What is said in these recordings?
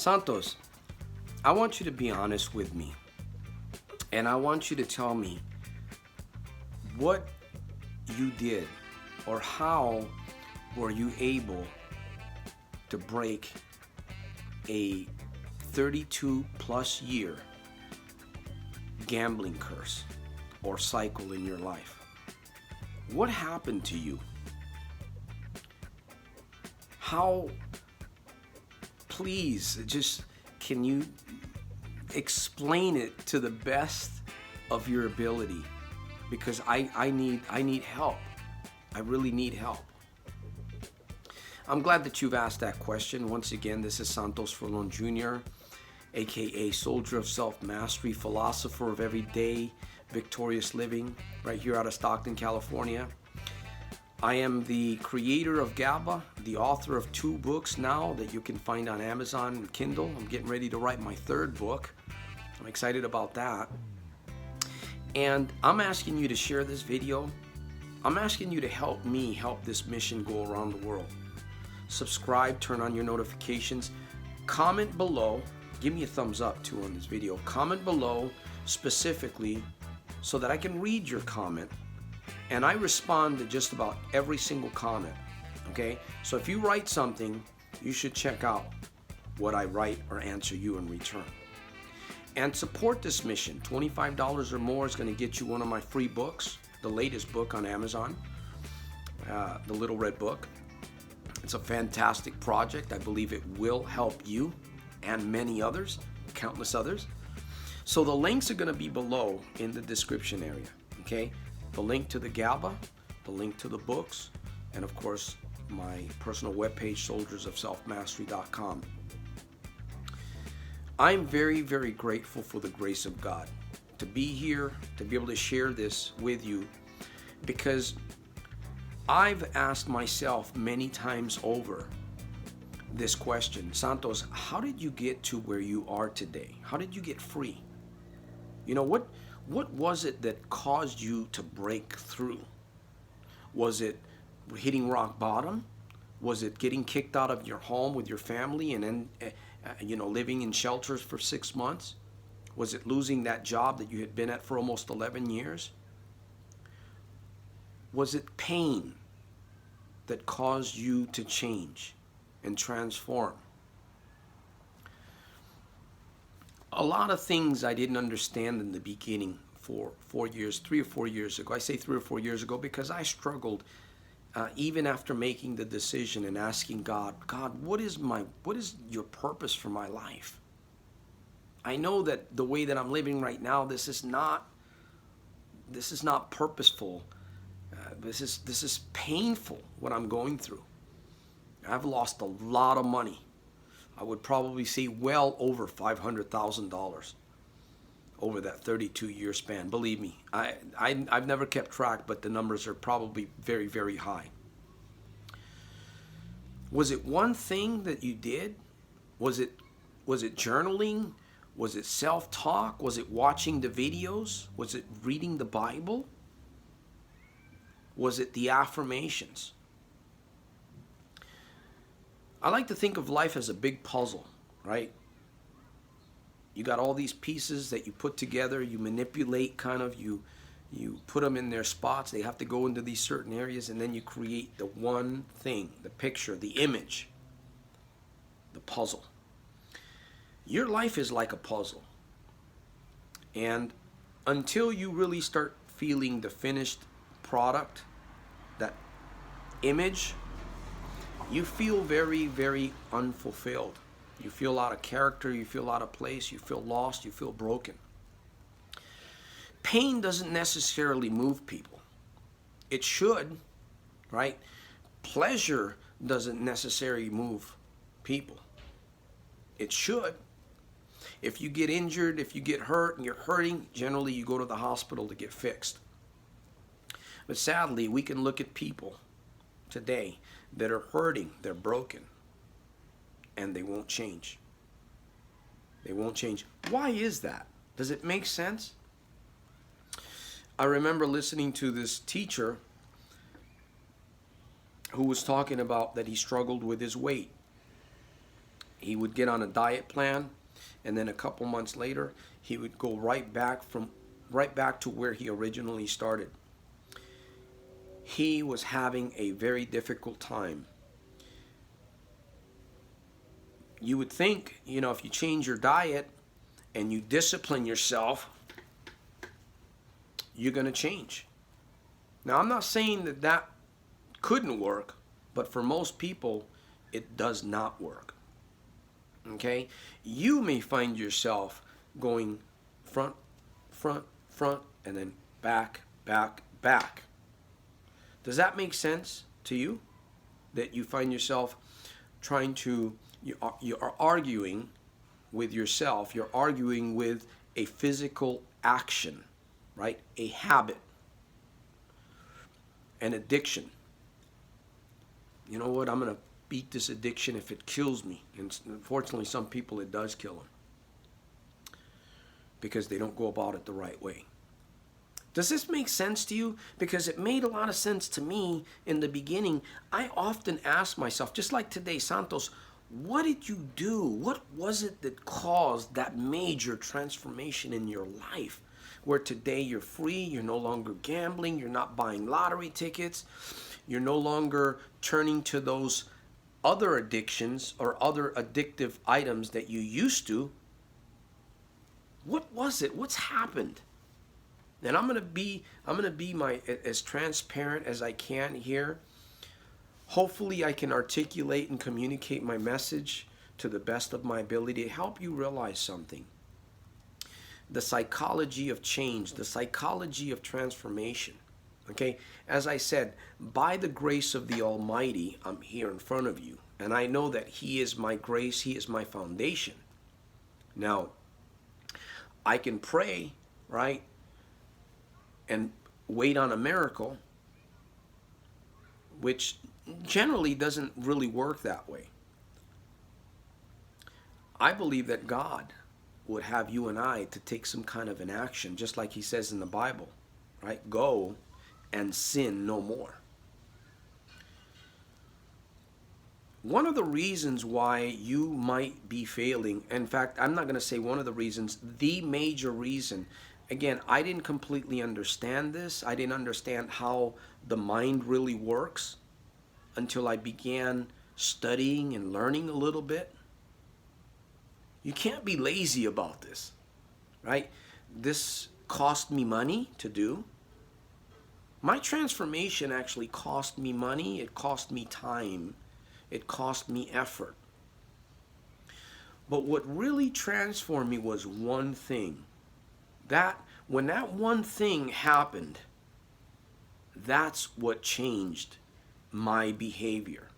Santos, I want you to be honest with me. And I want you to tell me what you did or how were you able to break a 32 plus year gambling curse or cycle in your life. What happened to you? How, please, just can you explain it to the best of your ability? Because I need help. I really need help. I'm glad that you've asked that question. Once again, this is Santos Furlon Jr., aka Soldier of Self-Mastery, philosopher of everyday victorious living, right here out of Stockton, California. I am the creator of GABA, the author of 2 books now that you can find on Amazon and Kindle. I'm getting ready to write my 3rd book. I'm excited about that. And I'm asking you to share this video. I'm asking you to help me help this mission go around the world. Subscribe, turn on your notifications, comment below, give me a thumbs up too on this video. Comment below specifically so that I can read your comment, and I respond to just about every single comment, okay? So if you write something, you should check out what I write or answer you in return. And support this mission. $25 or more is going to get you one of my free books, the latest book on Amazon, The Little Red Book. It's a fantastic project. I believe it will help you and many others, countless others. So the links are going to be below in the description area, okay? The link to the GABA, the link to the books, and of course, my personal webpage, soldiersofselfmastery.com. I'm very, very grateful for the grace of God to be here, to be able to share this with you, because I've asked myself many times over this question. Santos, how did you get to where you are today? How did you get free? You know, what was it that caused you to break through? Was it hitting rock bottom? Was it getting kicked out of your home with your family and then, living in shelters for 6 months? Was it losing that job that you had been at for almost 11 years? Was it pain that caused you to change and transform? A lot of things I didn't understand in the beginning for 3 or 4 years ago. I say 3 or 4 years ago because I struggled even after making the decision and asking God, what is your purpose for my life? I know that the way that I'm living right now, this is not purposeful. This is painful, what I'm going through. I've lost a lot of money. I would probably say well over $500,000 over that 32-year span. Believe me, I've never kept track, but the numbers are probably very, very high. Was it one thing that you did? Was it journaling? Was it self-talk? Was it watching the videos? Was it reading the Bible? Was it the affirmations? I like to think of life as a big puzzle, right? You got all these pieces that you put together, you manipulate you put them in their spots. They have to go into these certain areas, and then you create the one thing, the picture, the image, the puzzle. Your life is like a puzzle. And until you really start feeling the finished product, that image, you feel very, very unfulfilled. You feel out of character, you feel out of place, you feel lost, you feel broken. Pain doesn't necessarily move people. It should, right? Pleasure doesn't necessarily move people. It should. If you get injured, if you get hurt and you're hurting, generally you go to the hospital to get fixed. But sadly, we can look at people today that are hurting, they're broken, and they won't change. They won't change. Why is that? Does it make sense? I remember listening to this teacher who was talking about that he struggled with his weight. He would get on a diet plan, and then a couple months later, he would go right back to where he originally started. He was having a very difficult time. You would think, if you change your diet and you discipline yourself, you're going to change. Now, I'm not saying that that couldn't work, but for most people, it does not work. Okay? You may find yourself going front, and then back, back. Does that make sense to you? That you find yourself you are arguing with yourself, you're arguing with a physical action, right? A habit, an addiction. You know what? I'm going to beat this addiction if it kills me. And unfortunately, some people it does kill them because they don't go about it the right way. Does this make sense to you? Because it made a lot of sense to me in the beginning. I often ask myself, just like today, Santos, what did you do? What was it that caused that major transformation in your life? Where today you're free, you're no longer gambling, you're not buying lottery tickets, you're no longer turning to those other addictions or other addictive items that you used to. What was it? What's happened? And I'm gonna be as transparent as I can here. Hopefully I can articulate and communicate my message to the best of my ability to help you realize something. The psychology of change, the psychology of transformation. Okay, as I said, by the grace of the Almighty, I'm here in front of you. And I know that He is my grace, He is my foundation. Now, I can pray, right? And wait on a miracle, which generally doesn't really work that way. I believe that God would have you and I to take some kind of an action, just like He says in the Bible, right? Go and sin no more. One of the reasons why you might be failing, in fact, I'm not going to say one of the reasons, the major reason. Again, I didn't completely understand this. I didn't understand how the mind really works until I began studying and learning a little bit. You can't be lazy about this, right? This cost me money to do. My transformation actually cost me money. It cost me time. It cost me effort. But what really transformed me was one thing. When that one thing happened, that's what changed my behavior.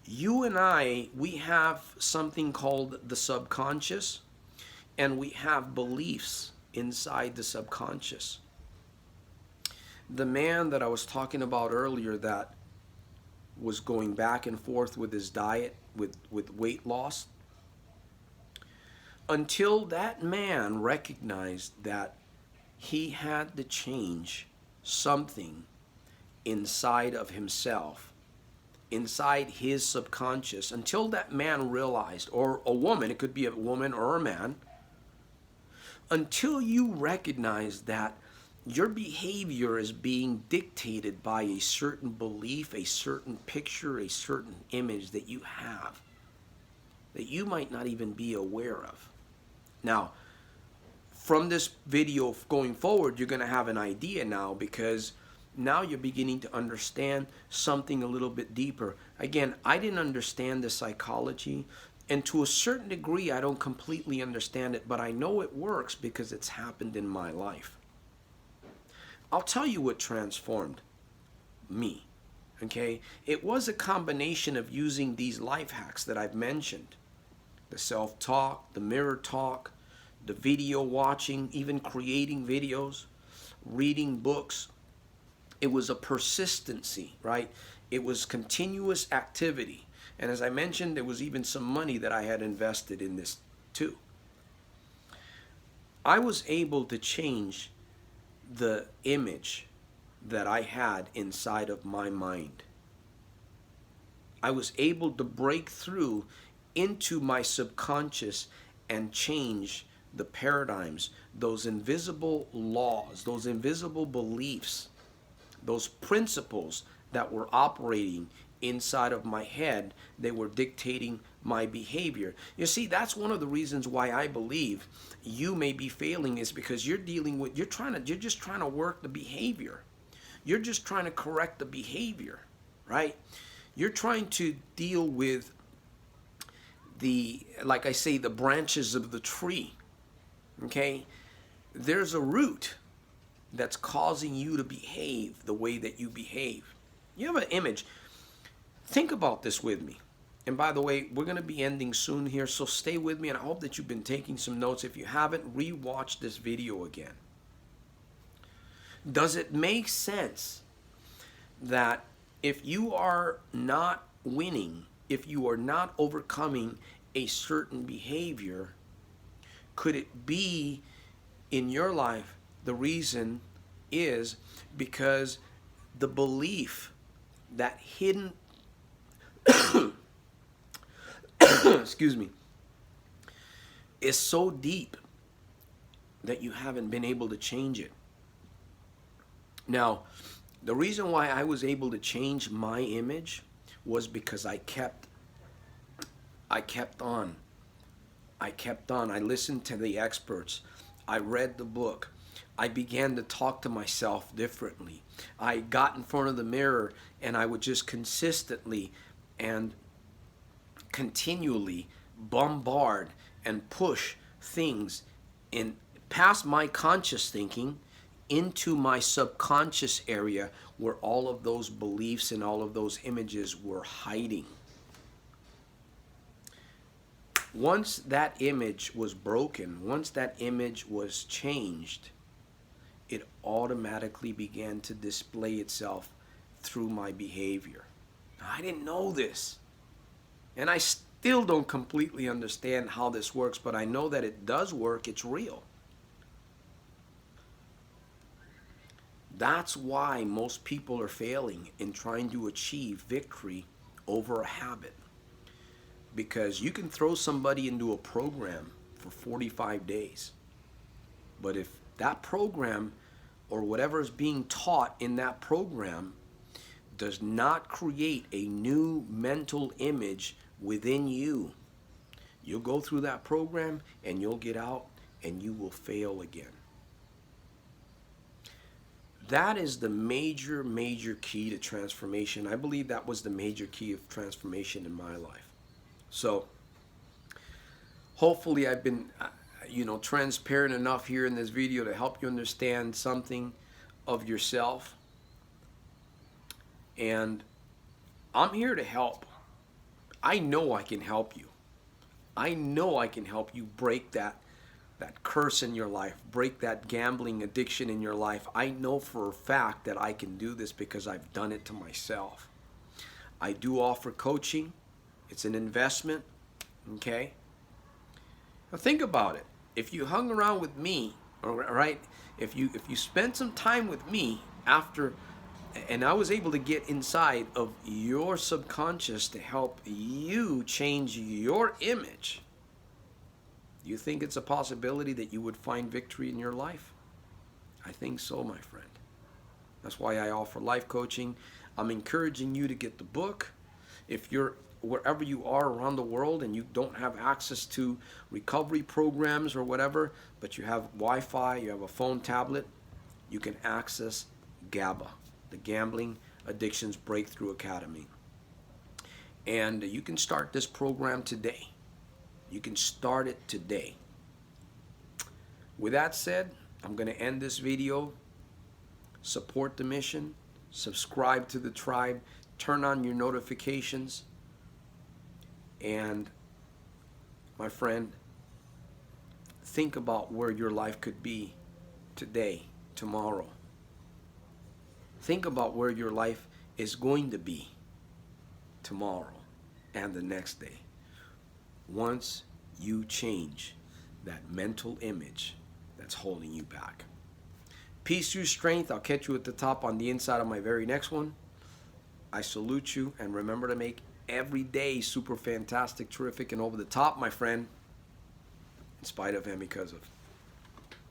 You and I, we have something called the subconscious, and we have beliefs inside the subconscious. The man that I was talking about earlier that was going back and forth with his diet, with weight loss, until that man recognized that he had to change something inside of himself, inside his subconscious, until that man realized, or a woman, it could be a woman or a man, until you recognize that your behavior is being dictated by a certain belief, a certain picture, a certain image that you have, that you might not even be aware of. Now, from this video going forward, you're going to have an idea now, because now you're beginning to understand something a little bit deeper. Again, I didn't understand the psychology, and to a certain degree, I don't completely understand it, but I know it works because it's happened in my life. I'll tell you what transformed me, okay? It was a combination of using these life hacks that I've mentioned. The self-talk, the mirror talk, the video watching, even creating videos, reading books. It was a persistency, right? It was continuous activity. And as I mentioned, there was even some money that I had invested in this too. I was able to change the image that I had inside of my mind. I was able to break through into my subconscious and change the paradigms, those invisible laws, those invisible beliefs, those principles that were operating inside of my head, they were dictating my behavior. You see, that's one of the reasons why I believe you may be failing, is because you're just trying to work the behavior. You're just trying to correct the behavior, right? You're trying to deal with like I say, the branches of the tree. Okay? There's a root that's causing you to behave the way that you behave. You have an image. Think about this with me. And by the way, we're going to be ending soon here, so stay with me, and I hope that you've been taking some notes. If you haven't, re-watch this video again. Does it make sense that if you are not winning, if you are not overcoming a certain behavior, could it be in your life the reason is because the belief, that hidden excuse me, is so deep that you haven't been able to change it? Now, the reason why I was able to change my image was because I kept on. I listened to the experts. I read the book. I began to talk to myself differently. I got in front of the mirror and I would just consistently and continually bombard and push things in past my conscious thinking into my subconscious area, where all of those beliefs and all of those images were hiding. Once that image was broken, once that image was changed, it automatically began to display itself through my behavior. I didn't know this, and I still don't completely understand how this works, but I know that it does work. It's real. That's why most people are failing in trying to achieve victory over a habit. Because you can throw somebody into a program for 45 days. But if that program or whatever is being taught in that program does not create a new mental image within you, you'll go through that program and you'll get out and you will fail again. That is the major key to transformation. I believe that was the major key of transformation in my life. So hopefully I've been transparent enough here in this video to help you understand something of yourself. And I'm here to help. I know I can help you. I know I can help you break that curse in your life, break that gambling addiction in your life. I know for a fact that I can do this because I've done it to myself. I do offer coaching. It's an investment, okay? Now think about it. If you hung around with me, all right, if you spent some time with me after, and I was able to get inside of your subconscious to help you change your image, you think it's a possibility that you would find victory in your life? I think so, my friend. That's why I offer life coaching. I'm encouraging you to get the book. If you're wherever you are around the world and you don't have access to recovery programs or whatever, but you have Wi-Fi, you have a phone tablet, you can access GABA, the Gambling Addictions Breakthrough Academy. And you can start this program today. You can start it today. With that said, I'm going to end this video. Support the mission. Subscribe to the tribe. Turn on your notifications. And my friend, think about where your life could be today, tomorrow. Think about where your life is going to be tomorrow and the next day. Once you change that mental image that's holding you back. Peace through strength. I'll catch you at the top on the inside of my very next one. I salute you, and remember to make every day super fantastic, terrific, and over the top, my friend, in spite of and because of.